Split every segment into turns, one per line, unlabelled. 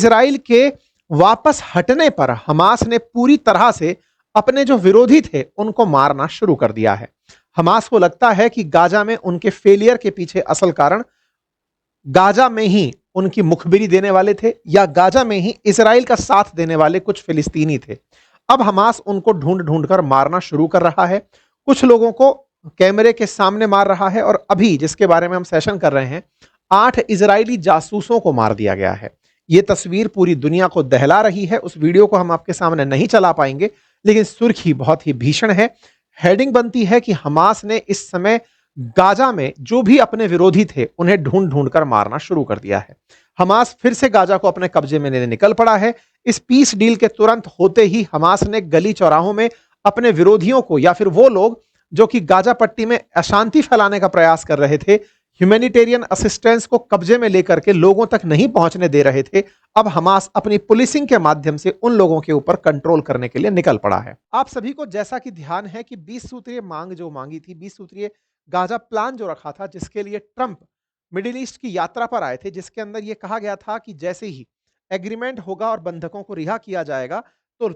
Israel के वापस हटने पर हमास ने पूरी तरह से अपने जो विरोधी थे, उनको मारना शुरू कर दिया है। हमास को लगता है कि गाज़ा में उनके फेलियर के पीछे असल कारण गाज़ा में ही उनकी मुखबिरी देने वाले थे या गाज़ा में ही इज़राइल का साथ देने वाले कुछ फिलिस्तीनी थे। अब हमास उनको ढूँढ-ढूँढ कर मारना शुरू कर रहा है। कुछ लोगों को कैमरे के सामने मार रहा है और अभी जिसके बारे में हम सेशन कर रहे हैं, 8 इज़राइली जासूसों को मार दिया गया है। ये तस्वीर पूरी दुनिया को दहला रही है। उस वीडियो को हम आपके सामने नहीं चला पाएँगे, लेकिन सुर्खी बहुत ही भीषण है। हेडिंग बनती है कि हमास ने इस समय गाजा में जो भी अपने विरोधी थे, उन्हें ढूंढ-ढूंढ कर मारना शुरू कर दिया है। हमास फिर से गाजा को अपने कब्जे में लेने निकल पड़ा है। इस पीस डील के तुरंत होते ही हमास ने गली-चौराहों में अपने विरोधियों को या फिर वो लोग जो कि गाजा पट्टी में अशांति फैलाने का प्रयास कर रहे थे, ह्यूमैनिटेरियन असिस्टेंस को कब्जे में लेकर के लोगों तक नहीं पहुंचने दे रहे थे, अब हमास अपनी पुलिसिंग के माध्यम से उन लोगों के ऊपर कंट्रोल करने के लिए निकल पड़ा है। आप सभी को जैसा कि ध्यान है कि 20 सूत्रीय मांग जो मांगी थी, 20 सूत्रीय गाजा प्लान जो रखा था, जिसके लिए ट्रंप मिडिल ईस्ट की यात्रा पर आए थे, जिसके अंदर यह कहा गया था कि जैसे ही एग्रीमेंट होगा और बंधकों को रिहा किया जाएगा, तो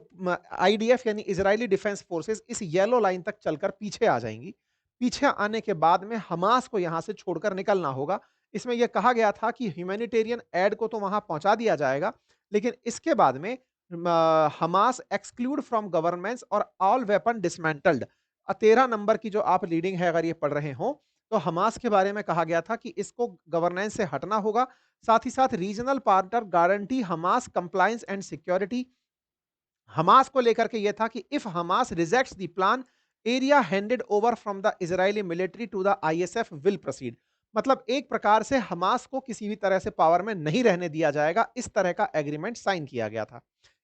आईडीएफ यानी इजरायली डिफेंस फोर्सेस इस येलो लाइन तक चलकर पीछे आ जाएंगी। पीछे आने के बाद में हमास को यहां से छोड़कर निकलना होगा। इसमें यह कहा गया था कि ह्यूमैनिटेरियन एड को तो वहां पहुंचा दिया जाएगा, लेकिन इसके बाद में हमास एक्सक्लूड फ्रॉम गवर्नमेंट्स और ऑल वेपन डिसमेंटल्ड। 13 नंबर की जो आप लीडिंग है अगर ये पढ़ रहे हो, तो हमास के बारे में कहा गया था कि इसको गवर्नेंस से हटना होगा। साथ ही साथ regional partner guarantee Hamas compliance and security. Hamas को लेकर के यह था कि if Hamas rejects the plan, area handed over from the Israeli military to the ISF will proceed. मतलब एक प्रकार से हमास को किसी भी तरह से पावर में नहीं रहने दिया जाएगा, इस तरह का एग्रीमेंट साइन किया गया था।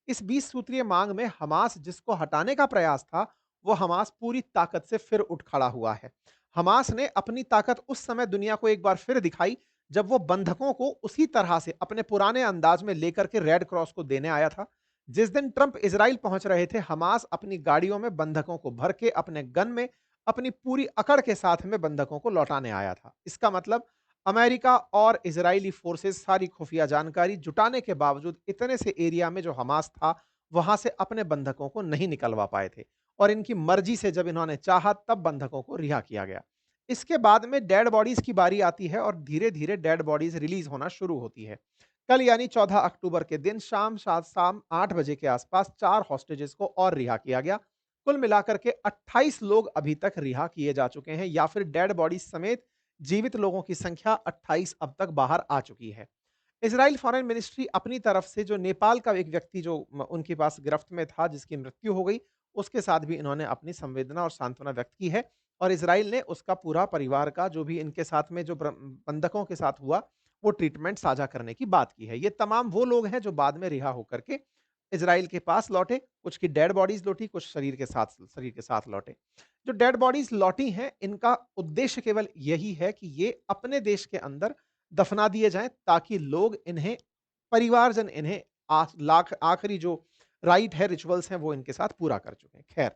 इस 20 सूत्रीय मांग में हमास जिसको हटाने का प्रयास था, वो हमास पूरी ताकत से फिर उठ खड़ा हुआ है। हमास ने अपनी ताकत उस समय दुनिया को एक बार फिर दिखाई जब वो बंधकों को उसी तरह से अपने पुराने अंदाज में लेकर के रेड क्रॉस को देने आया था। जिस दिन ट्रंप इजराइल पहुंच रहे थे, हमास अपनी गाड़ियों में बंधकों को भर के अपने गन में अपनी पूरी अकड़ के साथ में बंधकों को लौटाने आया था। इसका मतलब अमेरिका और इजरायली फोर्सेस सारी खुफिया जानकारी जुटाने के बावजूद इतने से एरिया में जो हमास था, वहां से अपने बंधकों को नहीं निकलवा पाए थे और इनकी मर्जी से जब इन्होंने चाहा तब बंधकों को रिहा किया गया। इसके बाद में डेड बॉडीज की बारी आती है और धीरे धीरे डेड बॉडीज रिलीज होना शुरू होती है। कल यानी 14 अक्टूबर के दिन शाम 8 बजे के आसपास 4 हॉस्टेजेस को और रिहा किया गया। कुल मिलाकर के 28 लोग अभी तक रिहा किए जा चुके हैं या फिर डेड बॉडी समेत जीवित लोगों की संख्या 28 अब तक बाहर आ चुकी है। इजराइल फॉरेन मिनिस्ट्री अपनी तरफ से जो नेपाल का एक व्यक्ति जो उनके पास गिरफ्त में था जिसकी मृत्यु हो गई, उसके साथ भी इन्होंने अपनी संवेदना और सांत्वना व्यक्त की है और इजराइल ने उसका पूरा परिवार का जो भी इनके साथ में जो बंधकों के साथ हुआ, वो ट्रीटमेंट साझा करने की बात की है। ये तमाम वो लोग हैं जो बाद में रिहा होकर के इजराइल के पास लौटे। कुछ की डेड बॉडीज लौटी, कुछ शरीर के साथ लौटे। जो डेड बॉडीज लौटी हैं, इनका उद्देश्य केवल यही है कि ये अपने देश के अंदर दफना दिए जाएं ताकि लोग इन्हें, परिवारजन इन्हें लाख आखिरी जो राइट है, रिचुअल्स हैं, वो इनके साथ पूरा कर चुके हैं। खैर,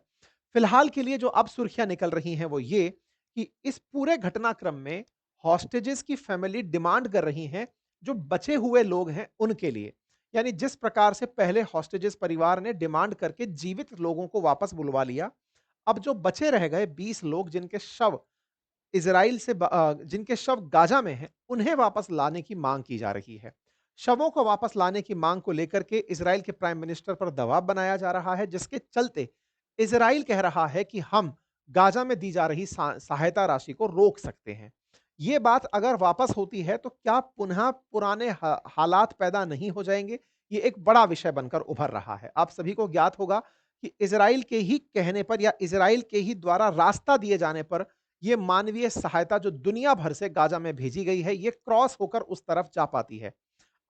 फिलहाल के लिए जो अब सुर्खियां निकल रही हैं वो ये कि इस पूरे घटनाक्रम में हॉस्टेजेस की फैमिली डिमांड कर रही हैं जो बचे हुए लोग हैं उनके लिए। यानी जिस प्रकार से पहले हॉस्टेजेस परिवार ने डिमांड करके जीवित लोगों को वापस बुलवा लिया, अब जो बचे रह गए 20 लोग जिनके शव गाजा में हैं, उन्हें वापस लाने की मांग की जा रही है। शवों को वापस लाने की मांग को लेकर के इजराइल के प्राइम मिनिस्टर पर दबाव बनाया जा रहा है, जिसके चलते इजराइल कह रहा है कि हम गाजा में दी जा रही सहायता राशि को रोक सकते हैं। ये बात अगर वापस होती है तो क्या पुनः पुराने हालात पैदा नहीं हो जाएंगे? ये एक बड़ा विषय बनकर उभर रहा है। आप सभी को ज्ञात होगा कि इजराइल के ही कहने पर या इजराइल के ही द्वारा रास्ता दिए जाने पर ये मानवीय सहायता जो दुनिया भर से गाजा में भेजी गई है, ये क्रॉस होकर उस तरफ जा पाती है।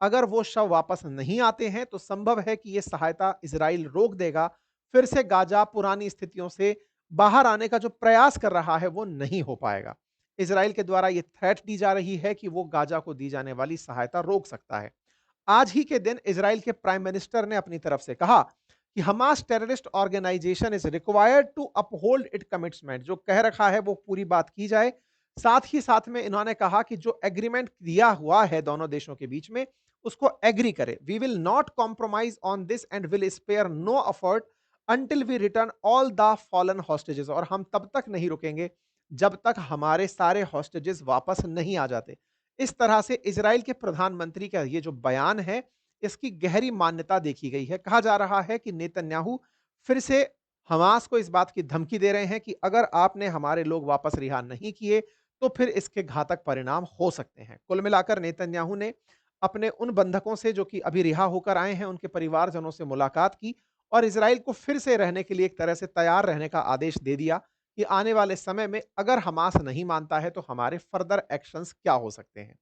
अगर वो शव वापस नहीं आते हैं तो संभव है कि ये सहायता इजराइल रोक देगा। फिर से गाजा पुरानी स्थितियों से बाहर आने का जो प्रयास कर रहा है वो नहीं हो पाएगा। इजराइल के द्वारा ये थ्रेट दी जा रही है कि वो गाजा को दी जाने वाली सहायता रोक सकता है। आज ही के दिन इजराइल के प्राइम मिनिस्टर ने अपनी तरफ से कहा कि Hamas terrorist organisation is required to uphold it commitment. जो कह रखा है वो पूरी बात की जाए। साथ ही साथ में इन्होंने कहा कि जो एग्रीमेंट दिया हुआ है दोनों देशों के बीच में, उसको एग्री करे। We will not compromise on this and will spare no effort until we return all the fallen hostages. और हम तब तक नहीं रुकेंगे जब तक हमारे सारे हॉस्टेजेस वापस नहीं आ जाते। इस तरह से इजराइल के प्रधानमंत्री का ये जो बयान है, इसकी गहरी मान्यता देखी गई है। कहा जा रहा है कि नेतन्याहू फिर से हमास को इस बात की धमकी दे रहे हैं कि अगर आपने हमारे लोग वापस रिहा नहीं किए तो फिर इसके घातक परिणाम हो सकते हैं। कुल मिलाकर नेतन्याहू ने अपने उन बंधकों से जो कि अभी रिहा होकर आए हैं, उनके परिवारजनों से मुलाकात की और इजराइल को फिर से रहने के लिए एक तरह से तैयार रहने का आदेश दे दिया कि आने वाले समय में अगर हमास नहीं मानता है तो हमारे फर्दर एक्शंस क्या हो सकते हैं।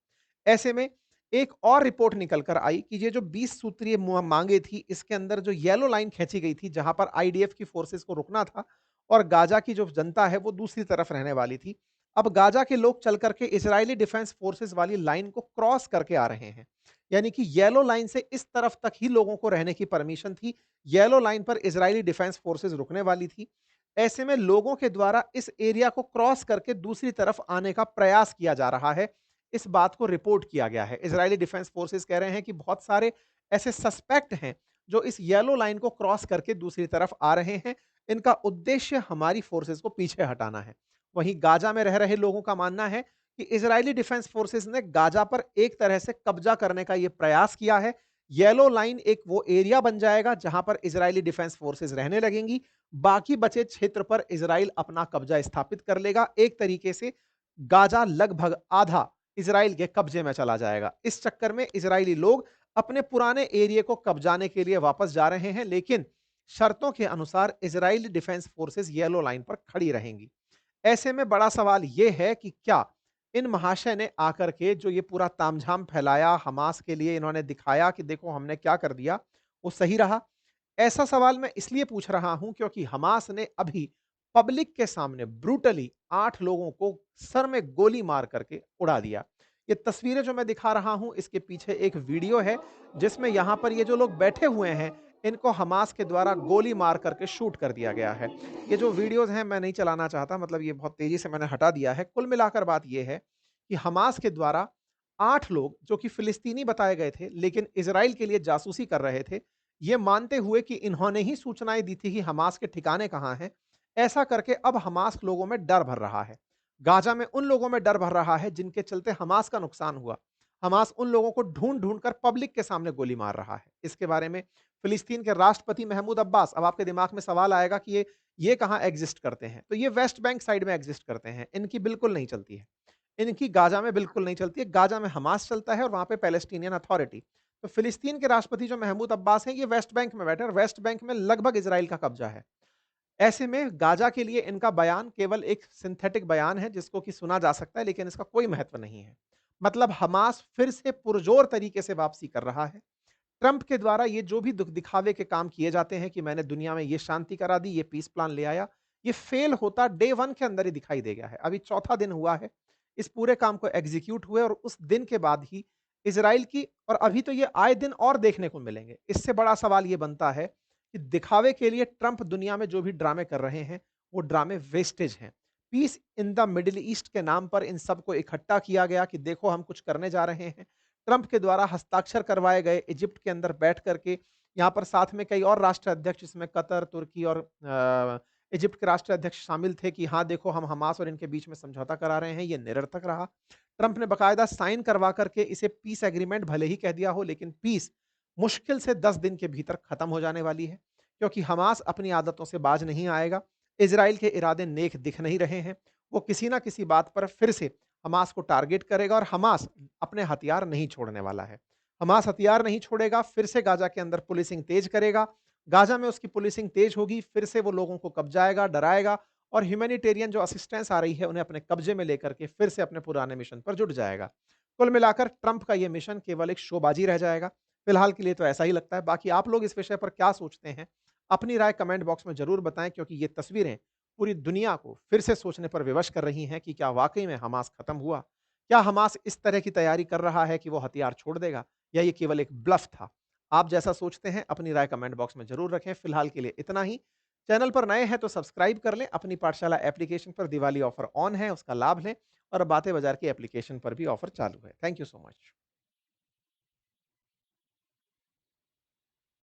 ऐसे में एक और रिपोर्ट निकल कर आई कि ये जो 20 सूत्रीय मांगे थी, इसके अंदर जो येलो लाइन खींची गई थी, जहां पर आईडीएफ की फोर्सेस को रुकना था और गाजा की जो जनता है वो दूसरी तरफ रहने वाली थी। अब गाजा के लोग चल करके इजरायली डिफेंस फोर्सेस वाली लाइन को क्रॉस करके आ रहे हैं। यानी कि येलो लाइन से इस तरफ तक ही लोगों को रहने की परमिशन थी। येलो लाइन पर इजरायली डिफेंस फोर्सेस रुकने वाली थी। ऐसे में लोगों के द्वारा इस एरिया को क्रॉस करके दूसरी तरफ आने का प्रयास किया जा रहा है। इस बात को रिपोर्ट किया गया है। इजरायली डिफेंस फोर्सेस कह रहे हैं कि बहुत सारे ऐसे सस्पेक्ट हैं जो इस येलो लाइन को क्रॉस करके दूसरी तरफ आ रहे हैं। इनका उद्देश्य हमारी फोर्सेस को पीछे हटाना है। वहीं गाजा में रह रहे लोगों का मानना है कि इजरायली डिफेंस फोर्सेस ने गाजा पर एक तरह से कब्जा करने का यह प्रयास किया है। येलो लाइन एक वो एरिया बन जाएगा जहां पर इजरायली डिफेंस फोर्सेस रहने लगेंगी। बाकी बचे क्षेत्र पर इजराइल अपना कब्जा स्थापित कर लेगा। एक तरीके से गाजा लगभग आधा इजराइल के कब्जे में चला जाएगा। इस चक्कर में इजरायली लोग अपने पुराने एरिया को कब्जाने के लिए वापस जा रहे हैं, लेकिन शर्तों के अनुसार Israeli defence forces yellow line पर खड़ी रहेंगी। ऐसे में बड़ा सवाल यह है कि क्या इन महाशय ने आकर के जो ये पूरा तामझाम फैलाया हमास के लिए, इन्होंने दिखाया कि देखो हमने क्या कर दिया, वो सही रहा? ऐसा सवाल मैं इसलिए पूछ रहा हूं क्योंकि हमास ने अभी पब्लिक के सामने ब्रूटली 8 लोगों को सर में गोली मार करके उड़ा दिया। ये तस्वीरें जो मैं दिखा रहा हूं, इसके पीछे एक वीडियो है जिसमें यहां पर ये जो लोग बैठे हुए हैं, इनको हमास के द्वारा गोली मार करके शूट कर दिया गया है। ये जो वीडियोस हैं मैं नहीं चलाना चाहता, मतलब ये बहुत तेजी से मैंने हटा दिया है। कुल मिलाकर बात ये है कि हमास के द्वारा 8 लोग जो कि फिलिस्तीनी बताए गए थे लेकिन इजराइल के लिए जासूसी कर रहे थे, ये मानते हुए कि इन्होंने ही सूचनाएं दी थी कि हमास के ठिकाने कहां हैं, ऐसा करके अब हमास लोगों में डर भर रहा है। गाजा में उन लोगों में डर भर रहा है जिनके चलते हमास का नुकसान हुआ। हमास उन लोगों को ढूंढ ढूंढ कर पब्लिक के सामने गोली मार रहा है। इसके बारे में फिलिस्तीन के राष्ट्रपति महमूद अब्बास, अब आपके दिमाग में सवाल आएगा कि ये कहां एग्जिस्ट करते हैं? तो ये वेस्ट बैंक साइड में एग्जिस्ट करते हैं। इनकी बिल्कुल नहीं चलती है। इनकी गाजा में बिल्कुल नहीं चलती है। गाजा में हमास चलता है और वहां पे पैलेस्टीनियन अथॉरिटी। तो फिलिस्तीन के राष्ट्रपति जो महमूद अब्बास हैं, ये वेस्ट बैंक में बैठे और वेस्ट बैंक में लगभग इजराइल का कब्जा है। ऐसे में गाजा के लिए इनका बयान केवल एक सिंथेटिक बयान है जिसको कि सुना जा सकता है, लेकिन इसका कोई महत्व नहीं है। मतलब हमास फिर से पुरजोर तरीके से वापसी कर रहा है। ट्रंप के द्वारा ये जो भी दुख दिखावे के काम किए जाते हैं कि मैंने दुनिया में ये शांति करा दी, ये पीस प्लान ले आया, ये फेल होता डे 1 के अंदर ही दिखाई दे गया है। अभी चौथा दिन हुआ है इस पूरे काम को एग्जीक्यूट हुए और उस दिन के बाद ही इजराइल की, और अभी तो ये आए दिन और देखने को मिलेंगे। इससे बड़ा सवाल ये बनता है कि दिखावे के लिए ट्रंप दुनिया में जो भी ड्रामे कर रहे हैं, वो ड्रामे वेस्टेज हैं। Peace in the Middle East के नाम पर इन सबको इकट्ठा किया गया कि देखो हम कुछ करने जा रहे हैं। ट्रंप के द्वारा हस्ताक्षर करवाए गए इजिप्ट के अंदर बैठ करके, यहाँ पर साथ में कई और राष्ट्र अध्यक्ष जिसमें कतर, तुर्की और इजिप्ट के राष्ट्र अध्यक्ष शामिल थे कि हाँ देखो हम हमास और इनके बीच में समझौता करा रहे हैं, ये निरर्थक रहा। ट्रंप ने बकायदा साइन करवा करके इसे पीस एग्रीमेंट भले ही कह दिया हो, लेकिन पीस मुश्किल से 10 दिन के भीतर खत्म हो जाने वाली है क्योंकि हमास अपनी आदतों से बाज नहीं आएगा। इजराइल के इरादे नेक दिख नहीं रहे हैं। वो किसी ना किसी बात पर फिर से हमास को टारगेट करेगा और हमास अपने हथियार नहीं छोड़ने वाला है। हमास हथियार नहीं छोड़ेगा, फिर से गाजा के अंदर पुलिसिंग तेज करेगा। गाजा में उसकी पुलिसिंग तेज होगी, फिर से वो लोगों को कब्जाएगा, डराएगा और ह्यूमैनिटेरियन जो असिस्टेंस आ रही है उन्हें अपने कब्जे में लेकर के फिर से अपने पुराने मिशन पर जुट जाएगा। कुल मिलाकर ट्रंप का यह मिशन केवल एक शोबाजी रह जाएगा। फिलहाल के लिए तो ऐसा ही लगता है। बाकी आप लोग इस विषय पर क्या सोचते हैं? अपनी राय कमेंट बॉक्स में जरूर बताएं क्योंकि ये तस्वीरें पूरी दुनिया को फिर से सोचने पर विवश कर रही हैं कि क्या वाकई में हमास खत्म हुआ? क्या हमास इस तरह की तैयारी कर रहा है कि वो हथियार छोड़ देगा या ये केवल एक ब्लफ था? आप जैसा सोचते हैं अपनी राय कमेंट बॉक्स में जरूर रखें। फिलहाल के लिए इतना ही। चैनल पर नए हैं तो सब्सक्राइब कर लें। अपनी पाठशाला एप्लीकेशन पर दिवाली ऑफर ऑन है, उसका लाभ लें और बातें बाजार की एप्लीकेशन पर भी ऑफर चालू है। Thank you so much.